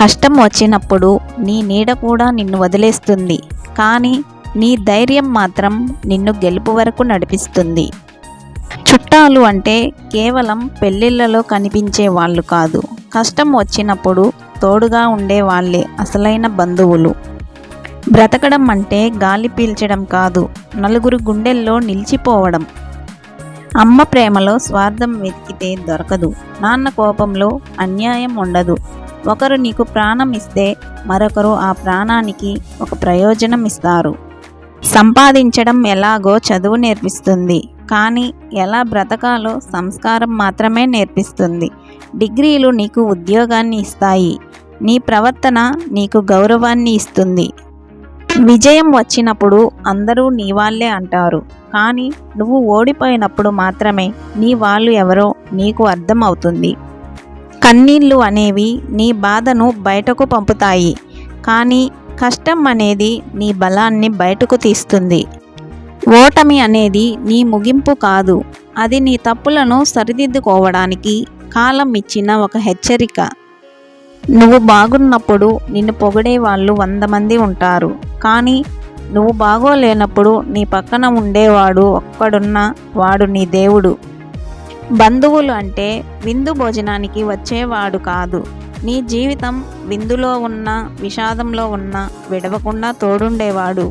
కష్టం వచ్చినప్పుడు నీ నీడ కూడా నిన్ను వదిలేస్తుంది, కానీ నీ ధైర్యం మాత్రం నిన్ను గెలుపు వరకు నడిపిస్తుంది. చుట్టాలు అంటే కేవలం పెళ్ళిళ్ళలో కనిపించే వాళ్ళు కాదు, కష్టం వచ్చినప్పుడు తోడుగా ఉండే వాళ్ళే అసలైన బంధువులు. బ్రతకడం అంటే గాలి పీల్చడం కాదు, నలుగురు గుండెల్లో నిలిచిపోవడం. అమ్మ ప్రేమలో స్వార్థం వెతికితే దొరకదు, నాన్న కోపంలో అన్యాయం ఉండదు. ఒకరు నీకు ప్రాణం ఇస్తే మరొకరు ఆ ప్రాణానికి ఒక ప్రయోజనం ఇస్తారు. సంపాదించడం ఎలాగో చదువు నేర్పిస్తుంది, కానీ ఎలా బ్రతకాలో సంస్కారం మాత్రమే నేర్పిస్తుంది. డిగ్రీలు నీకు ఉద్యోగాన్ని ఇస్తాయి, నీ ప్రవర్తన నీకు గౌరవాన్ని ఇస్తుంది. విజయం వచ్చినప్పుడు అందరూ నీ వాళ్ళే అంటారు, కానీ నువ్వు ఓడిపోయినప్పుడు మాత్రమే నీ వాళ్ళు ఎవరో నీకు అర్థం అవుతుంది. కన్నీళ్ళు అనేవి నీ బాధను బయటకు పంపుతాయి, కానీ కష్టం అనేది నీ బలాన్ని బయటకు తీస్తుంది. ఓటమి అనేది నీ ముగింపు కాదు, అది నీ తప్పులను సరిదిద్దుకోవడానికి కాలం ఇచ్చిన ఒక హెచ్చరిక. నువ్వు బాగున్నప్పుడు నిన్ను పొగిడే వాళ్ళు 100 మంది ఉంటారు, కానీ నువ్వు బాగోలేనప్పుడు నీ పక్కన ఉండేవాడు ఒక్కడున్నా వాడు నీ దేవుడు. బంధువులు అంటే విందు భోజనానికి వచ్చేవాడు కాదు, నీ జీవితం విందులో ఉన్న విషాదంలో ఉన్న విడవకుండా తోడుండేవాడు.